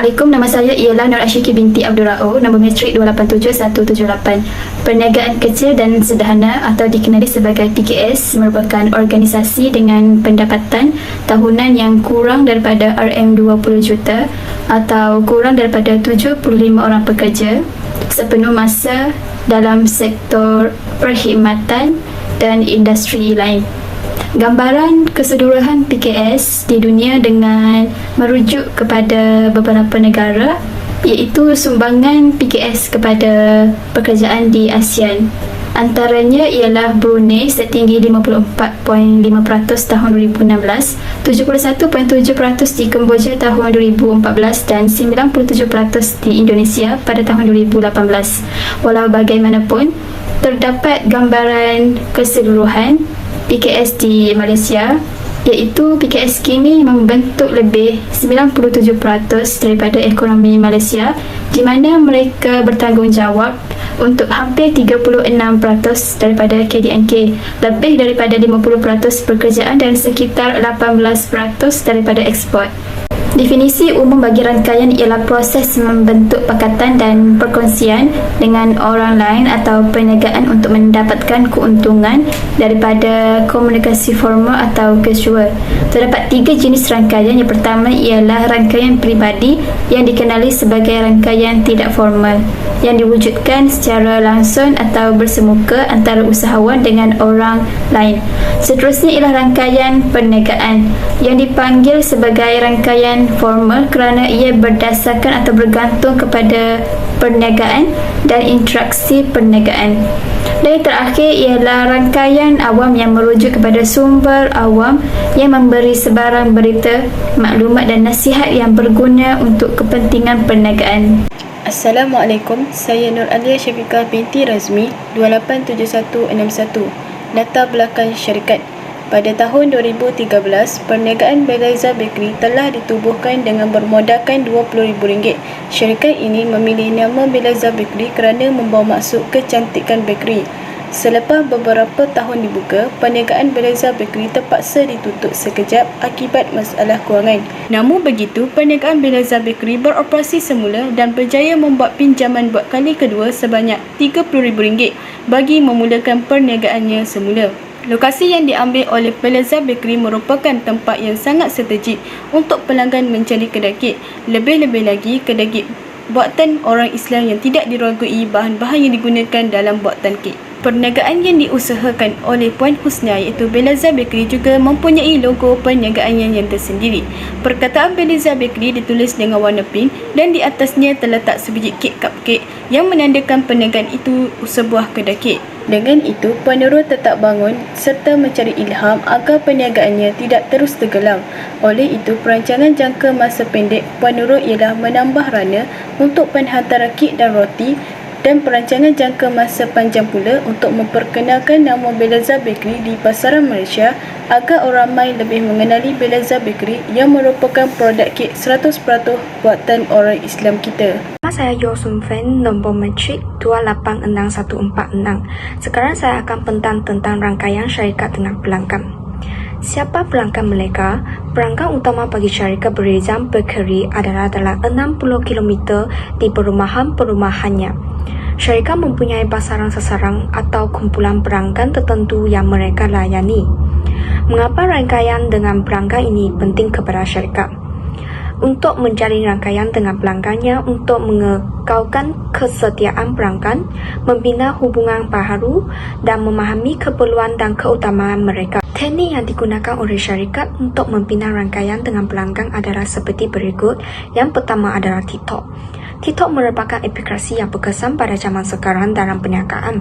Assalamualaikum, nama saya ialah Nur Asyiki binti Abdul Ra'u, nombor metrik 287178. Perniagaan kecil dan sederhana atau dikenali sebagai PKS merupakan organisasi dengan pendapatan tahunan yang kurang daripada RM20 juta atau kurang daripada 75 orang pekerja sepenuh masa dalam sektor perkhidmatan dan industri lain. Gambaran keseluruhan PKS di dunia dengan merujuk kepada beberapa negara, iaitu sumbangan PKS kepada pekerjaan di ASEAN. Antaranya ialah Brunei setinggi 54.5% tahun 2016, 71.7% di Kemboja tahun 2014 dan 97% di Indonesia pada tahun 2018. Walau bagaimanapun, terdapat gambaran keseluruhan PKS di Malaysia, iaitu PKS kini membentuk lebih 97% daripada ekonomi Malaysia, di mana mereka bertanggungjawab untuk hampir 36% daripada KDNK, lebih daripada 50% pekerjaan dan sekitar 18% daripada ekspor. Definisi umum bagi rangkaian ialah proses membentuk pakatan dan perkongsian dengan orang lain atau perniagaan untuk mendapatkan keuntungan daripada komunikasi formal atau casual. Terdapat 3 jenis rangkaian. Yang pertama ialah rangkaian peribadi yang dikenali sebagai rangkaian tidak formal, yang diwujudkan secara langsung atau bersemuka antara usahawan dengan orang lain. Seterusnya ialah rangkaian perniagaan yang dipanggil sebagai rangkaian formal kerana ia berdasarkan atau bergantung kepada perniagaan dan interaksi perniagaan. Dan yang terakhir ialah rangkaian awam yang merujuk kepada sumber awam yang memberi sebarang berita, maklumat dan nasihat yang berguna untuk kepentingan perniagaan. Assalamualaikum, saya Nur Alia Syafiqah binti Razmi, 287161. Latar belakang syarikat. Pada tahun 2013, perniagaan Beleza Bakery telah ditubuhkan dengan bermodalkan RM20,000. Syarikat ini memilih nama Beleza Bakery kerana membawa maksud kecantikan bakery. Selepas beberapa tahun dibuka, perniagaan Beleza Bakery terpaksa ditutup sekejap akibat masalah kewangan. Namun begitu, perniagaan Beleza Bakery beroperasi semula dan berjaya membuat pinjaman buat kali kedua sebanyak RM30,000 bagi memulakan perniagaannya semula. Lokasi yang diambil oleh Beleza Bakery merupakan tempat yang sangat strategik untuk pelanggan mencari kedai kek. Lebih-lebih lagi, kedai kek buatan orang Islam yang tidak diragui bahan-bahan yang digunakan dalam buatan kek. Perniagaan yang diusahakan oleh Puan Husna iaitu Beleza Bakery juga mempunyai logo perniagaannya yang tersendiri. Perkataan Beleza Bakery ditulis dengan warna pink dan di atasnya terletak sebiji kek cupcake yang menandakan perniagaan itu sebuah kedai kek. Dengan itu, penerus tetap bangun serta mencari ilham agar perniagaannya tidak terus tenggelam. Oleh itu, perancangan jangka masa pendek penerus ialah menambah rana untuk penghantaran kek dan roti, dan perancangan jangka masa panjang pula untuk memperkenalkan nama Beleza Bakery di pasaran Malaysia agar orang ramai lebih mengenali Beleza Bakery yang merupakan produk kek 100% buatan orang Islam kita. Nama saya Yo Sun Fen, nombor metrik 286146. Sekarang saya akan pentang tentang rangkaian syarikat dengan pelanggan. Siapa pelanggan mereka? Pelanggan utama bagi syarikat Beleza Bakery adalah dalam 60 km di perumahan-perumahannya. Syarikat mempunyai pasaran sasaran atau kumpulan pelanggan tertentu yang mereka layani. Mengapa rangkaian dengan pelanggan ini penting kepada syarikat? Untuk menjalin rangkaian dengan pelanggannya untuk mengekalkan kesetiaan pelanggan, membina hubungan baharu dan memahami keperluan dan keutamaan mereka. Teknik yang digunakan oleh syarikat untuk membina rangkaian dengan pelanggan adalah seperti berikut. Yang pertama adalah TikTok. TikTok merupakan aplikasi yang berkesan pada zaman sekarang dalam perniagaan.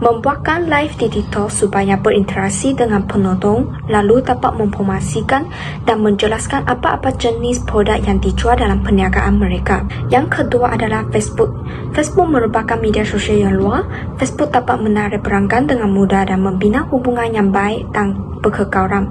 Membuatkan live di TikTok supaya berinteraksi dengan penonton, lalu dapat mempromosikan dan menjelaskan apa-apa jenis produk yang dijual dalam perniagaan mereka. Yang kedua adalah Facebook. Facebook merupakan media sosial yang luas. Facebook dapat menarik pelanggan dengan mudah dan membina hubungan yang baik dan berkekalan.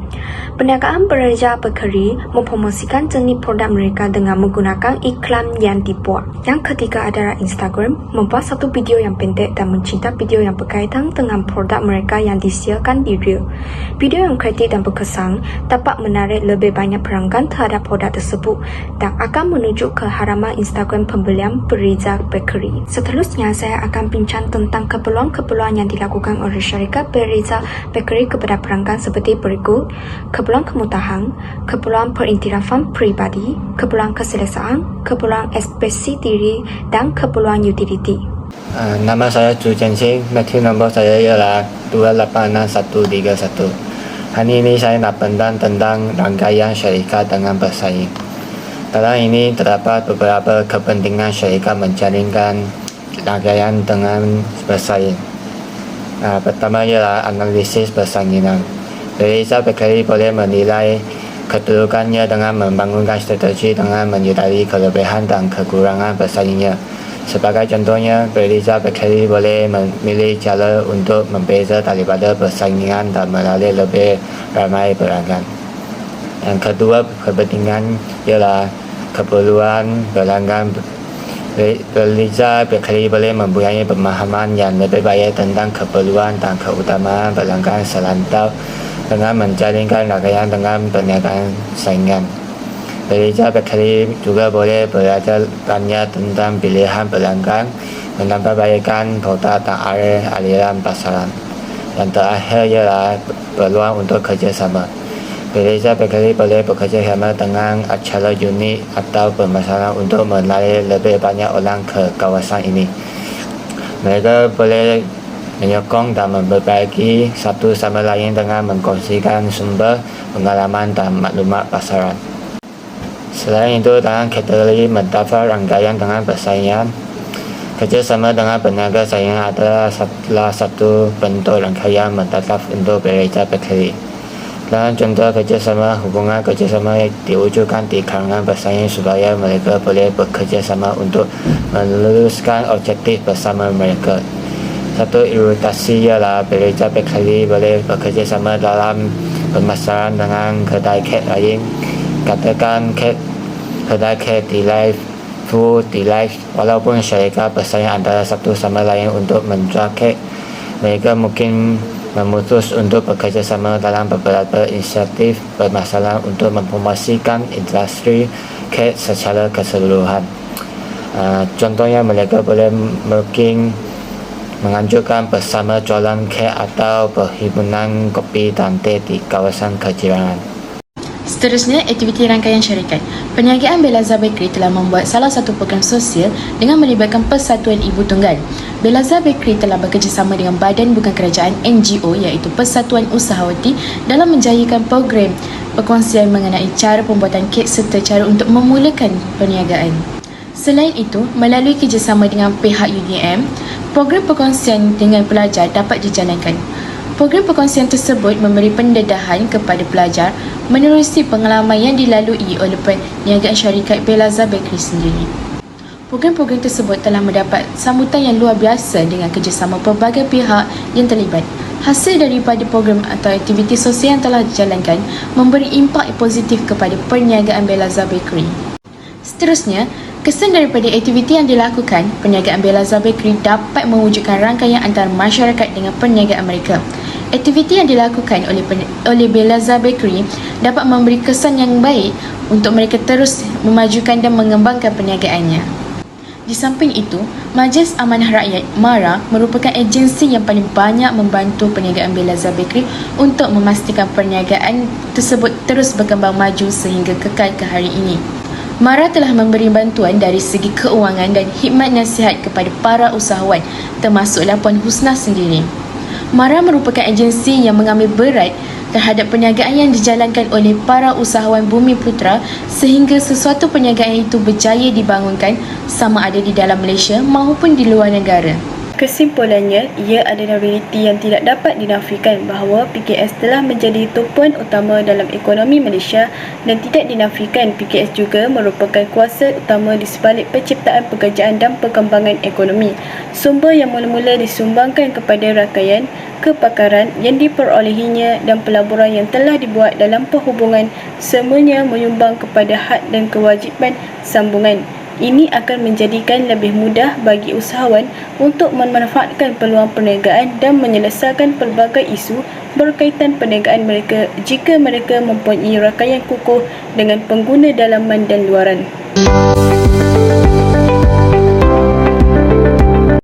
Perniagaan Beleza Bakery mempromosikan jenis produk mereka dengan menggunakan iklan yang dibuat. Yang ketiga adalah Instagram. Membuat satu video yang pendek dan mencinta video yang berkaitan berkaitan dengan produk mereka yang disiarkan di reel. Video yang kreatif dan berkesan dapat menarik lebih banyak pelanggan terhadap produk tersebut dan akan menunjuk ke halaman Instagram pembelian Beriza Bakery. Seterusnya, saya akan bincang tentang keperluan-keperluan yang dilakukan oleh syarikat Beriza Bakery kepada pelanggan seperti berikut: keperluan kemudahan, keperluan periktirafan peribadi, keperluan keselesaan, keperluan ekspresi diri dan keperluan utility. Nama saya Zhu Jianxing, match nombor saya ialah 286131. Hari ini saya nak bentang tentang rangkaian syarikat dengan bersaing. Dalam ini terdapat beberapa kepentingan syarikat menjalinkan rangkaian dengan bersaing. Pertama ialah analisis persaingan. Beriza Bakery boleh menilai kedudukannya dengan membangunkan strategi dengan menyedari kelebihan dan kekurangan bersaingnya. Sebagai contohnya, Beriza Bakery boleh memilih cara untuk membeza daripada persaingan dan menarik lebih ramai pelanggan. Yang kedua kepentingan ialah keperluan pelanggan. Beriza Bakery boleh mempunyai pemahaman yang lebih baik tentang keperluan dan keutamaan pelanggan selantau dengan menjalinkan rangkaian dengan perniagaan saingan. Beriza Bakery juga boleh belajar banyak tentang pilihan pelanggan, menambahbaikan produk dan aliran pasaran. Yang terakhir ialah peluang untuk kerjasama. Beriza Bakery boleh bekerjasama dengan acara unik atau pemasaran untuk menarik lebih banyak orang ke kawasan ini. Mereka boleh menyokong dan memperbaiki satu sama lain dengan mengkongsikan sumber pengalaman dan maklumat pasaran. Selain itu, dalam kategori mendapat rangkaian dengan persaingan, kerjasama dengan peniaga saingan adalah salah satu bentuk rangkaian mendapat untuk Beriza Bakery. Dalam contoh kerjasama, hubungan kerjasama diwujudkan di kalangan pesaing supaya mereka boleh bekerjasama untuk meluluskan objektif bersama mereka. Satu ilustrasi ialah Beriza Bakery boleh bekerjasama dalam pemasaran dengan kedai kek lain. Katakan kedai kek Delight Food Delight. Walaupun syarikat bersaing antara satu sama lain untuk menjual kek, mereka mungkin memutus untuk bekerjasama dalam beberapa inisiatif bermasalah untuk mempromosikan industri kek secara keseluruhan. Contohnya, mereka boleh mungkin menganjurkan bersama jualan kek atau perhimpunan kopi dan teh di kawasan kejirangan. Seterusnya, aktiviti rangkaian syarikat. Perniagaan Beriza Bakery telah membuat salah satu program sosial dengan melibatkan Persatuan Ibu Tunggal. Beriza Bakery telah bekerjasama dengan badan bukan kerajaan NGO iaitu Persatuan Usahawati dalam menjayakan program perkongsian mengenai cara pembuatan kek serta cara untuk memulakan perniagaan. Selain itu, melalui kerjasama dengan pihak UDM, program perkongsian dengan pelajar dapat dijalankan. Program perkongsian tersebut memberi pendedahan kepada pelajar menerusi pengalaman yang dilalui oleh perniagaan syarikat Beriza Bakery sendiri. Program-program tersebut telah mendapat sambutan yang luar biasa dengan kerjasama pelbagai pihak yang terlibat. Hasil daripada program atau aktiviti sosial yang telah dijalankan memberi impak positif kepada perniagaan Beriza Bakery. Seterusnya, kesan daripada aktiviti yang dilakukan, perniagaan Beriza Bakery dapat mewujudkan rangkaian antara masyarakat dengan perniagaan mereka. Aktiviti yang dilakukan oleh Beriza Bakery dapat memberi kesan yang baik untuk mereka terus memajukan dan mengembangkan perniagaannya. Di samping itu, Majlis Amanah Rakyat MARA merupakan agensi yang paling banyak membantu perniagaan Beriza Bakery untuk memastikan perniagaan tersebut terus berkembang maju sehingga kekal ke hari ini. MARA telah memberi bantuan dari segi keuangan dan khidmat nasihat kepada para usahawan, termasuklah Puan Husna sendiri. MARA merupakan agensi yang mengambil berat terhadap perniagaan yang dijalankan oleh para usahawan Bumi Putra sehingga sesuatu perniagaan itu berjaya dibangunkan sama ada di dalam Malaysia maupun di luar negara. Kesimpulannya, ia adalah realiti yang tidak dapat dinafikan bahawa PKS telah menjadi tumpuan utama dalam ekonomi Malaysia dan tidak dinafikan PKS juga merupakan kuasa utama di sebalik penciptaan pekerjaan dan perkembangan ekonomi. Sumber yang mula-mula disumbangkan kepada rangkaian kepakaran yang diperolehinya dan pelaburan yang telah dibuat dalam perhubungan semuanya menyumbang kepada hak dan kewajipan sambungan Ini akan menjadikan lebih mudah bagi usahawan untuk memanfaatkan peluang perniagaan dan menyelesaikan pelbagai isu berkaitan perniagaan mereka jika mereka mempunyai rakaian kukuh dengan pengguna dalaman dan luaran.